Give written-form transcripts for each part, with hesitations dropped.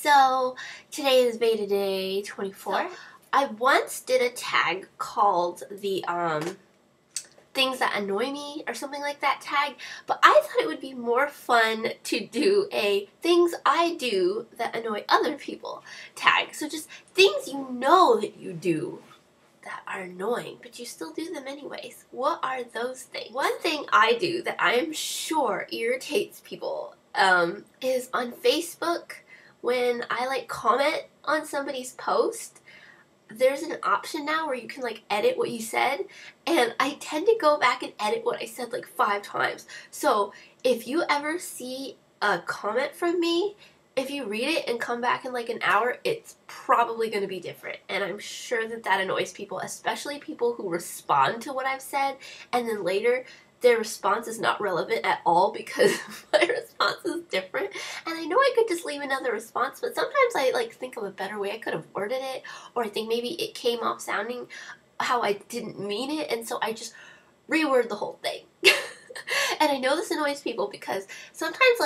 So today is VEDA day 24. So I once did a tag called the things that annoy me or something like that tag, but I thought it would be more fun to do a things I do that annoy other people tag. So just things you know that you do that are annoying, but you still do them anyways. What are those things? One thing I do that I am sure irritates people is on Facebook, when I comment on somebody's post, there's an option now where you can edit what you said, and I tend to go back and edit what I said 5 times. So if you ever see a comment from me, if you read it and come back in an hour, it's probably going to be different. And I'm sure that that annoys people, especially people who respond to what I've said and then later their response is not relevant at all because my response is different. And I know I could just leave another response, but sometimes I think of a better way I could have worded it, or I think maybe it came off sounding how I didn't mean it, and so I just reword the whole thing. And I know this annoys people because sometimes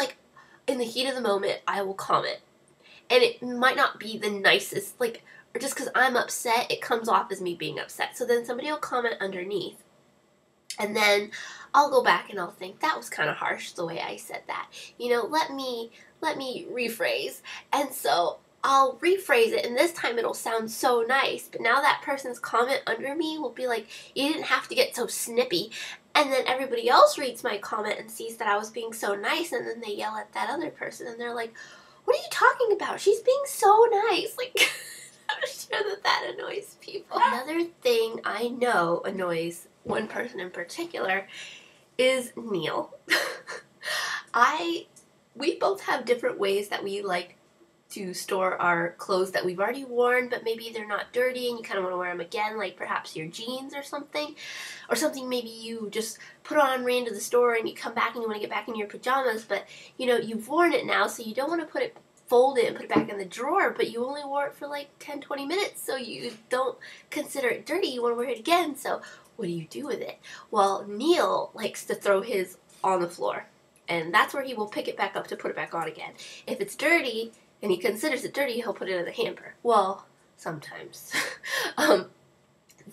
in the heat of the moment I will comment and it might not be the nicest, or just because I'm upset it comes off as me being upset. So then somebody will comment underneath, and then I'll go back and I'll think, that was kind of harsh the way I said that. Let me rephrase. And so I'll rephrase it, and this time it'll sound so nice. But now that person's comment under me will be like, you didn't have to get so snippy. And then everybody else reads my comment and sees that I was being so nice, and then they yell at that other person, and they're like, what are you talking about? She's being so nice. I'm sure that annoys people. Another thing I know annoys one person in particular is Neil. We both have different ways that we like to store our clothes that we've already worn, but maybe they're not dirty and you kind of want to wear them again, like perhaps your jeans or something maybe you just put on, ran to the store, and you come back and you want to get back in your pajamas, but you've worn it now, so you don't want to fold it and put it back in the drawer, but you only wore it for 10-20 minutes, so you don't consider it dirty. You want to wear it again, so what do you do with it? Well, Neil likes to throw his on the floor, and that's where he will pick it back up to put it back on again. If it's dirty and he considers it dirty, he'll put it in the hamper. Well, sometimes.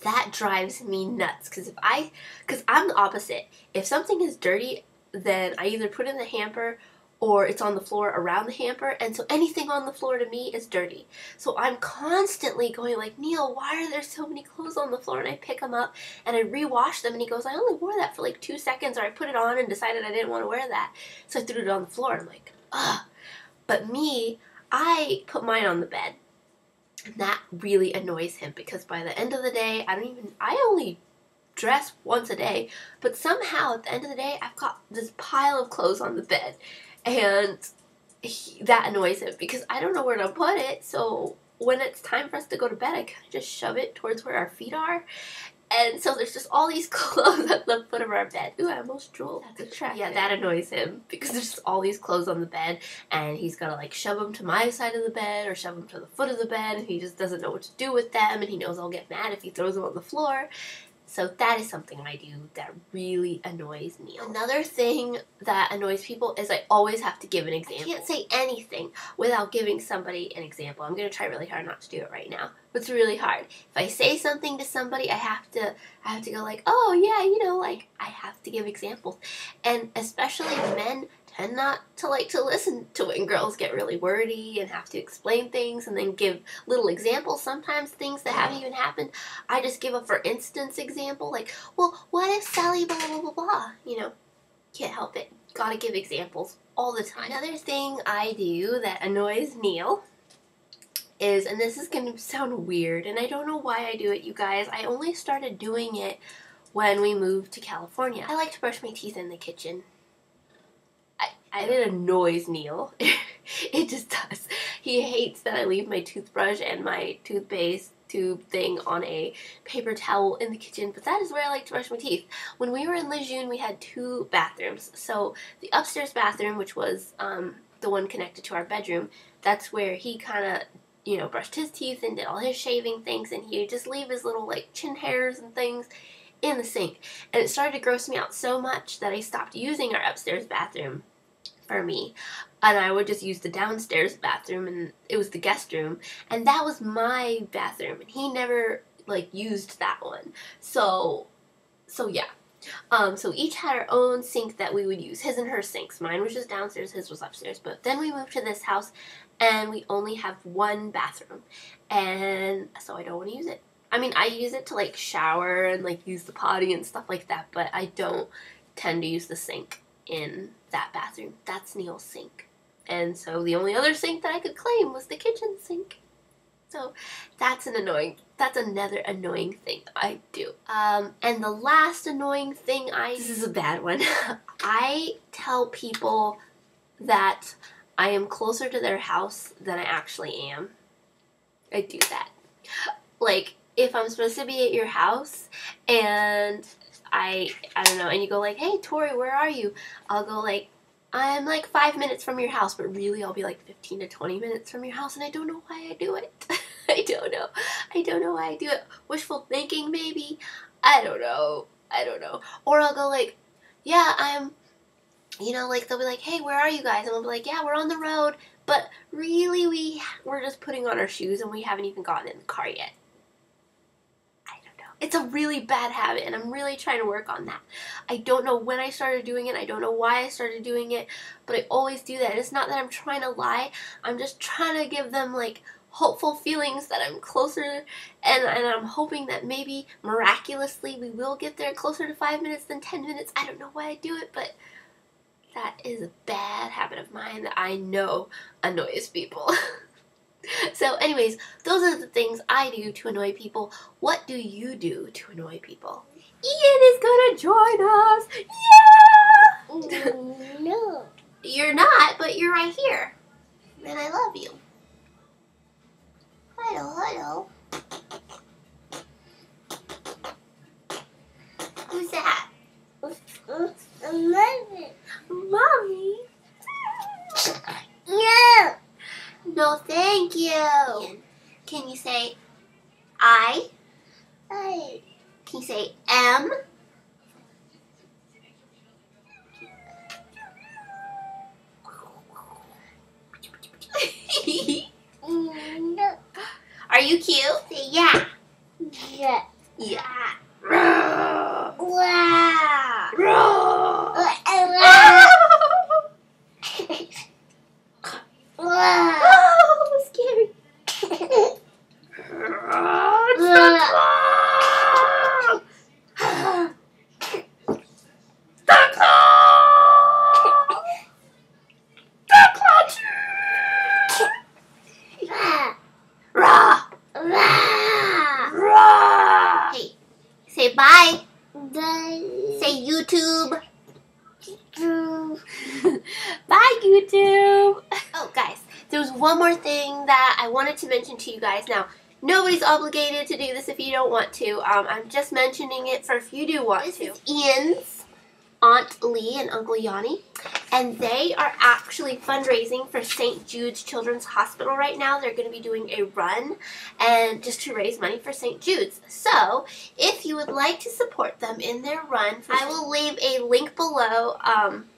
That drives me nuts because I'm the opposite. If something is dirty, then I either put it in the hamper or it's on the floor around the hamper, and so anything on the floor to me is dirty. So I'm constantly going Neil, why are there so many clothes on the floor? And I pick them up and I rewash them, and he goes, I only wore that for 2 seconds, or I put it on and decided I didn't want to wear that, so I threw it on the floor. I'm like, ugh. But me, I put mine on the bed, and that really annoys him because by the end of the day, I only dress once a day, but somehow at the end of the day, I've got this pile of clothes on the bed. And that annoys him because I don't know where to put it. So when it's time for us to go to bed, I kind of just shove it towards where our feet are. And so there's just all these clothes at the foot of our bed. Ooh, I almost drooled. That's attractive. Yeah, that annoys him because there's just all these clothes on the bed, and he's got to shove them to my side of the bed or shove them to the foot of the bed, and he just doesn't know what to do with them, and he knows I'll get mad if he throws them on the floor. So that is something I do that really annoys Neil. Another thing that annoys people is I always have to give an example. I can't say anything without giving somebody an example. I'm going to try really hard not to do it right now, but it's really hard. If I say something to somebody, I have to go oh yeah, I have to give examples. And especially men tend not to to listen to when girls get really wordy and have to explain things and then give little examples. Sometimes things that haven't even happened, I just give a for instance example, well, what if Sally blah blah blah blah, can't help it. Gotta give examples all the time. Another thing I do that annoys Neil is, and this is gonna sound weird, and I don't know why I do it, you guys, I only started doing it when we moved to California. I like to brush my teeth in the kitchen. It annoys Neil. It just does. He hates that I leave my toothbrush and my toothpaste tube thing on a paper towel in the kitchen, but that is where I like to brush my teeth. When we were in Lejeune, we had 2 bathrooms. So the upstairs bathroom, which was the one connected to our bedroom, that's where he kind of, brushed his teeth and did all his shaving things, and he would just leave his little chin hairs and things in the sink. And it started to gross me out so much that I stopped using our upstairs bathroom for me. and I would just use the downstairs bathroom, and it was the guest room, and that was my bathroom, and he never like used that one. So yeah. So each had our own sink that we would use, his and her sinks. Mine was just downstairs, his was upstairs. But then we moved to this house, and we only have one bathroom, and so I don't want to use it. I mean, I use it to like shower and like use the potty and stuff like that, but I don't tend to use the sink in that bathroom. That's Neil's sink. And so the only other sink that I could claim was the kitchen sink. So that's another annoying thing I do. And the last annoying thing this is a bad one. I tell people that I am closer to their house than I actually am. I do that. Like, if I'm supposed to be at your house and I don't know, and you go like, hey Tori, where are you? I'll go like, I'm like 5 minutes from your house, but really I'll be like 15 to 20 minutes from your house, and I don't know why I do it. I don't know why I do it. Wishful thinking, maybe? I don't know. Or I'll go like, yeah, I'm, you know, like they'll be like, hey, where are you guys? And I'll be like, yeah, we're on the road, but really we're just putting on our shoes and we haven't even gotten in the car yet. It's a really bad habit, and I'm really trying to work on that. I don't know when I started doing it. I don't know why I started doing it, but I always do that. It's not that I'm trying to lie. I'm just trying to give them, like, hopeful feelings that I'm closer, and I'm hoping that maybe miraculously we will get there closer to 5 minutes than 10 minutes. I don't know why I do it, but that is a bad habit of mine that I know annoys people. So anyways, those are the things I do to annoy people. What do you do to annoy people? Ian is gonna join us! Yeah! No. You're not, but you're right here. And I love you. Hello. Who's that? Mommy. No! No, thank you. Can you say I? Hi. Can you say M? No. Are you cute? Say yeah. Yeah. Yeah. Wow. Oh, scary. Hey, say bye. Say YouTube. Bye, YouTube. Oh, guys, there was one more thing that I wanted to mention to you guys. Now, nobody's obligated to do this if you don't want to. I'm just mentioning it for if you do want to. This is Ian's Aunt Leigh and Uncle Yianni, and they are actually fundraising for St. Jude's Children's Hospital right now. They're going to be doing a run and just to raise money for St. Jude's. So, if you would like to support them in their run, I will leave a link below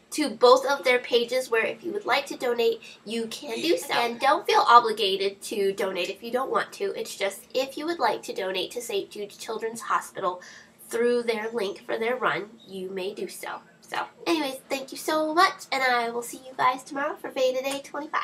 to both of their pages where if you would like to donate, you can do so. And don't feel obligated to donate if you don't want to. It's just if you would like to donate to St. Jude's Children's Hospital through their link for their run, you may do so. So, anyways, thank you so much, and I will see you guys tomorrow for VEDA Day 25.